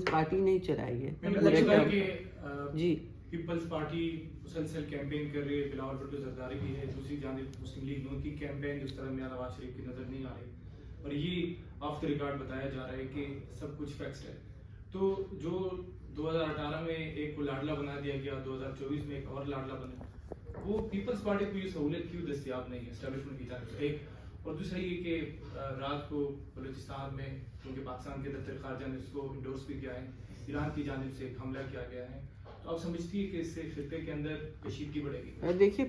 Party نہیں چلائی ہے. جی پیپلز پارٹی مسلسل کیمپین کر رہی ہے, بلاول بھٹو زرداری بھی ہے, دوسری جانب مسلم لیگ نون کی کیمپین جس طرح میاں نواز شریف کی نظر نہیں آ رہی, اور یہ آف دا ریکارڈ بتایا جا رہا ہے کہ سب کچھ فیکسڈ ہے. تو جو 2018 میں ایک کو لاڈلا بنا دیا گیا, 2024 میں ایک اور لاڈلا بنا, وہ پیپلز پارٹی کو یہ سہولت کیوں دستیاب نہیں ہے اسٹیبلشمنٹ کی جانب سے؟ ایک اور دوسرا یہ کہ رات کو بلوچستان میں کیونکہ پاکستان کے دفتر خارجہ نے اس کو انڈورس بھی کیا ہے, ایران کی جانب سے ایک حملہ کیا گیا ہے, تو آپ سمجھتی ہے کہ اس سے خطے کے اندر کشیدگی بڑھے گی؟ دیکھیے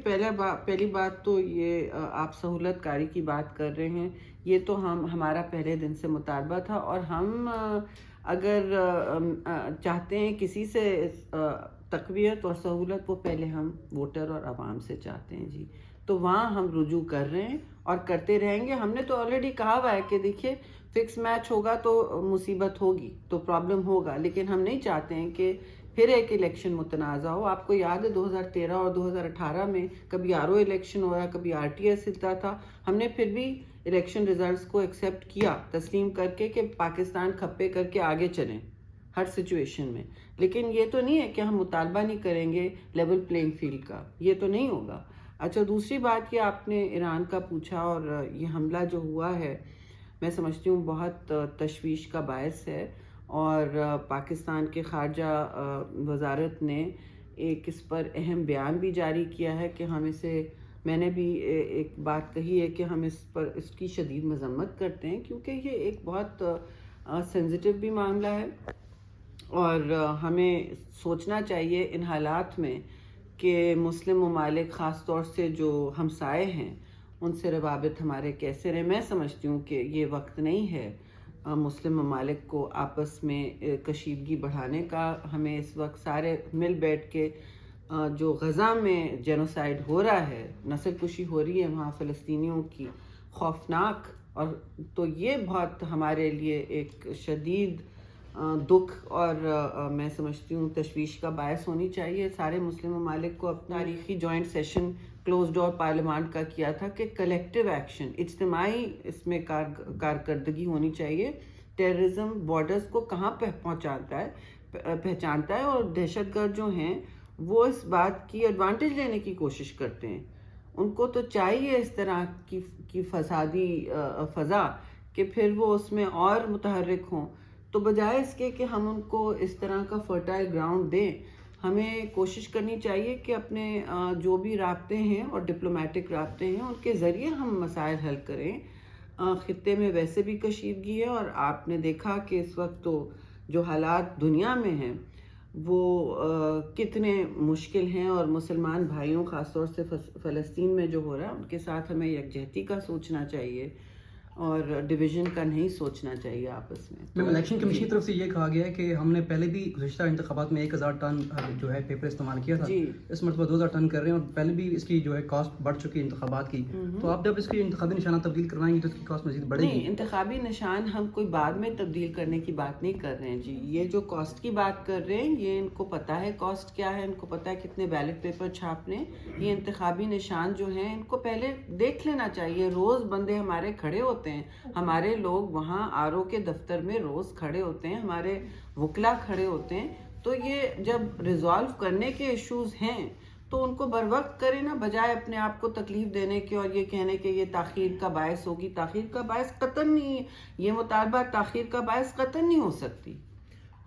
پہلی بات تو یہ آپ سہولت کاری کی بات کر رہے ہیں, یہ تو ہمارا پہلے دن سے مطالبہ تھا, اور ہم اگر چاہتے ہیں کسی سے تقویت اور سہولت, وہ پہلے ہم ووٹر اور عوام سے چاہتے ہیں جی. تو وہاں ہم رجوع کر رہے ہیں اور کرتے رہیں گے. ہم نے تو آلریڈی کہا ہوا ہے کہ دیکھیے فکس میچ ہوگا تو مصیبت ہوگی, تو پرابلم ہوگا, لیکن ہم نہیں چاہتے ہیں کہ پھر ایک الیکشن متنازع ہو. آپ کو یاد ہے 2013 اور 2018 میں کبھی آر او الیکشن ہوا, کبھی آر ٹی ایس ہلتا تھا, ہم نے پھر بھی الیکشن ریزلٹس کو ایکسیپٹ کیا, تسلیم کر کے کہ پاکستان کھپے کر کے آگے چلیں ہر سچویشن میں. لیکن یہ تو نہیں ہے کہ ہم مطالبہ نہیں کریں گے لیول پلینگ فیلڈ کا, یہ تو نہیں ہوگا. اچھا, دوسری بات یہ آپ نے ایران کا پوچھا, اور یہ حملہ جو ہوا ہے میں سمجھتی ہوں بہت تشویش کا باعث ہے, اور پاکستان کے خارجہ وزارت نے ایک اس پر اہم بیان بھی جاری کیا ہے کہ ہم اسے, میں نے بھی ایک بات کہی ہے کہ ہم اس کی شدید مذمت کرتے ہیں, کیونکہ یہ ایک بہت سینسیٹیو بھی معاملہ ہے, اور ہمیں سوچنا چاہیے ان حالات میں کہ مسلم ممالک خاص طور سے جو ہمسائے ہیں ان سے روابط ہمارے کیسے رہیں. میں سمجھتی ہوں کہ یہ وقت نہیں ہے مسلم ممالک کو آپس میں کشیدگی بڑھانے کا. ہمیں اس وقت سارے مل بیٹھ کے جو غزہ میں جینوسائیڈ ہو رہا ہے, نسل کشی ہو رہی ہے وہاں فلسطینیوں کی, خوفناک, اور تو یہ بہت ہمارے لیے ایک شدید دکھ اور میں سمجھتی ہوں تشویش کا باعث ہونی چاہیے. سارے مسلم ممالک کو اپنا تاریخی جوائنٹ سیشن کلوز ڈور پارلیمان کا کیا تھا کہ کلیکٹیو ایکشن, اجتماعی اس میں کارکردگی ہونی چاہیے. ٹیررزم بارڈرز کو کہاں پہچانتا ہے, اور دہشت گرد جو ہیں وہ اس بات کی ایڈوانٹیج لینے کی کوشش کرتے ہیں. ان کو تو چاہیے اس طرح کی فسادی فضا کہ پھر وہ اس میں اور متحرک ہوں. تو بجائے اس کے کہ ہم ان کو اس طرح کا فرٹائل گراؤنڈ دیں, ہمیں کوشش کرنی چاہیے کہ اپنے جو بھی رابطے ہیں اور ڈپلومیٹک رابطے ہیں ان کے ذریعے ہم مسائل حل کریں. خطے میں ویسے بھی کشیدگی ہے, اور آپ نے دیکھا کہ اس وقت تو جو حالات دنیا میں ہیں وہ کتنے مشکل ہیں, اور مسلمان بھائیوں خاص طور سے فلسطین میں جو ہو رہا ہے ان کے ساتھ ہمیں یکجہتی کا سوچنا چاہیے اور ڈویژن کا نہیں سوچنا چاہیے آپس میں. میم الیکشن کمیشن کی طرف سے یہ کہا گیا ہے کہ ہم نے پہلے بھی گزشتہ انتخابات میں 1000 ٹن جو ہے پیپر استعمال کیا تھا, اس مرتبہ 2000 ٹن کر رہے ہیں, اور پہلے بھی اس کی جو ہے کاسٹ بڑھ چکی ہے انتخابات کی. تو آپ جب اس کی انتخابی نشانہ تبدیل کروائیں گے تو اس کی کاسٹ مزید بڑھے گی؟ نہیں, انتخابی نشان ہم کوئی بعد میں تبدیل کرنے کی بات نہیں کر رہے ہیں جی. یہ جو کاسٹ کی بات کر رہے ہیں یہ ان کو پتہ ہے کاسٹ کیا ہے, ان کو پتہ ہے کتنے بیلٹ پیپر چھاپنے. یہ انتخابی نشان جو ہیں ان کو پہلے دیکھ لینا چاہیے. روز بندے ہمارے کھڑے ہوتے ہیں, ہمارے لوگ وہاں آر او کے دفتر میں روز کھڑے ہوتے ہیں, ہمارے وکلا کھڑے ہوتے ہیں. تو یہ جب ریزالو کرنے کے ایشوز ہیں تو ان کو بر وقت کریں نا, بجائے اپنے آپ کو تکلیف دینے کے اور یہ کہنے کہ یہ تاخیر کا باعث ہوگی. تاخیر کا باعث قطعاً نہیں, یہ مطالبہ تاخیر کا باعث قطعاً نہیں ہو سکتی.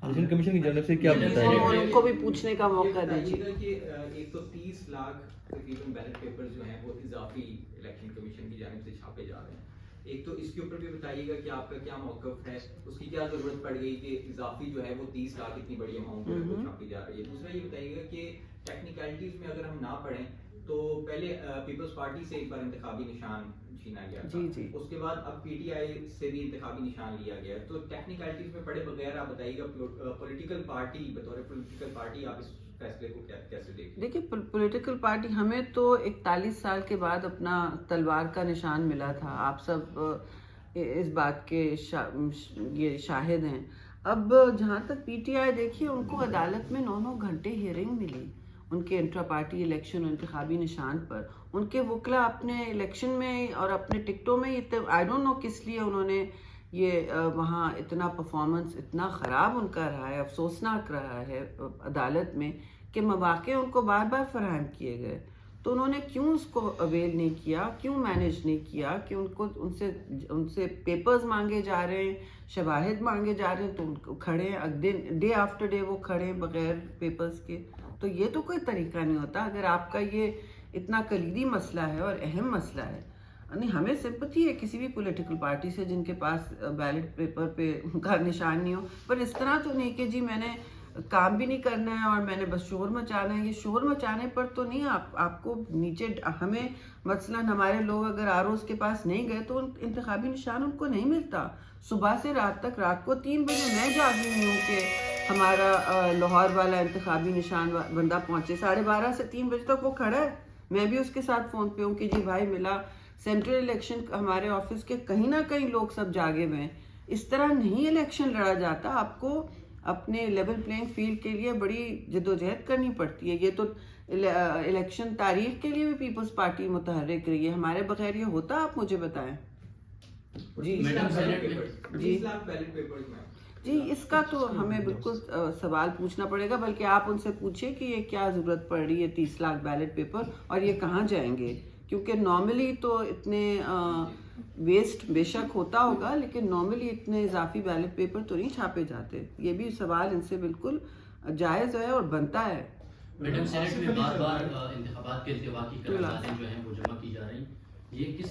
الیکشن کمیشن کی جانب سے کیا بتایا گیا؟ ان کو بھی پوچھنے کا موقع دیجیے. کہ 130 لاکھ تقریباً بیلٹ پیپر جو ہیں وہ اضافی الیکشن کمیشن کی جانب سے چھاپے جا رہے ہیں. ایک تو اس کے اوپر بھی بتائیے گا کہ آپ کا کیا موقف ہے, اس کی کیا ضرورت پڑ گئی کہ اضافی جو ہے وہ 30 لاکھ اتنی بڑی اماؤنٹ جو ہے وہ چھاپی جا رہی ہے. دوسرا یہ بتائیے گا کہ ٹیکنیکلٹیز میں اگر ہم نہ پڑھیں تو پہلے پیپلز پارٹی سے ایک بار انتخابی نشان چھینا گیا تھا, اس کے بعد اب پی ٹی آئی سے بھی انتخابی نشان لیا گیا. تو ٹیکنیکلٹیز میں پڑھے بغیر آپ بتائیے گا پولیٹیکل پارٹی, بطور پولیٹیکل پارٹی آپ اس فیصلے کو کیسے دیکھیں؟ دیکھیے پولیٹیکل پارٹی, ہمیں تو 41 سال کے بعد اپنا تلوار کا نشان ملا تھا. آپ سب اس بات کے یہ شاہد ہیں. اب جہاں تک پی ٹی آئی, دیکھیے ان کو عدالت میں 9 گھنٹے ہیئرنگ ملی ان کے انٹرا پارٹی الیکشن اور انتخابی نشان پر. ان کے وکلا اپنے الیکشن میں اور اپنے ٹکٹوں میں آئی ڈونٹ نو کس لیے انہوں نے یہ وہاں اتنا پرفارمنس اتنا خراب ان کا رہا ہے، افسوسناک رہا ہے عدالت میں کہ مواقع ان کو بار بار فراہم کیے گئے، تو انہوں نے کیوں اس کو اویل نہیں کیا، کیوں مینیج نہیں کیا کہ ان سے پیپرز مانگے جا رہے ہیں، شواہد مانگے جا رہے ہیں تو ان کو کھڑے ہیں ڈے آفٹر ڈے وہ کھڑے ہیں بغیر پیپرز کے. تو یہ تو کوئی طریقہ نہیں ہوتا اگر آپ کا یہ اتنا کلیدی مسئلہ ہے اور اہم مسئلہ ہے. نہیں، ہمیں سمپتھی ہے کسی بھی پولیٹیکل پارٹی سے جن کے پاس بیلٹ پیپر پہ ان کا نشان نہیں ہو، پر اس طرح تو نہیں کہ جی میں نے کام بھی نہیں کرنا ہے اور میں نے بس شور مچانا ہے. یہ شور مچانے پر تو نہیں، آپ کو نیچے ہمیں مثلاً ہمارے لوگ اگر آروز کے پاس نہیں گئے تو انتخابی نشان ان کو نہیں ملتا. صبح سے رات تک، رات کو 3 بجے میں جاگی ہوئی ہوں کہ ہمارا لاہور والا انتخابی نشان بندہ پہنچے. 12:30 سے 3 بجے تک وہ کھڑا ہے، میں بھی اس کے ساتھ فون پہ ہوں کہ جی بھائی ملا. سینٹرل الیکشن ہمارے آفس کے کہیں نہ کہیں لوگ سب جاگے ہوئے ہیں. اس طرح نہیں الیکشن لڑا جاتا. آپ کو اپنے لیول پلینگ فیلڈ کے لیے بڑی جدوجہد کرنی پڑتی ہے. یہ تو الیکشن تاریخ کے لیے بھی پیپلز پارٹی متحرک رہی ہے، ہمارے بغیر یہ ہوتا؟ آپ مجھے بتائیں. جی اس کا تو ہمیں بالکل سوال پوچھنا پڑے گا، بلکہ آپ ان سے پوچھیں کہ یہ کیا ضرورت پڑ رہی ہے 30 لاکھ بیلٹ پیپر اور یہ کہاں جائیں گے. کیونکہ نارملی تو اتنے ویسٹ بے شک ہوتا ہوگا، لیکن نارملی اتنے اضافی بیلٹ پیپر تو نہیں چھاپے جاتے. یہ بھی سوال ان سے بالکل جائز ہے اور بنتا ہے. میڈم سینٹ میں بار بار انتخابات کے التوا کی قراردادیں جو ہیں وہ جمع کی جا رہی ہیں، یہ کس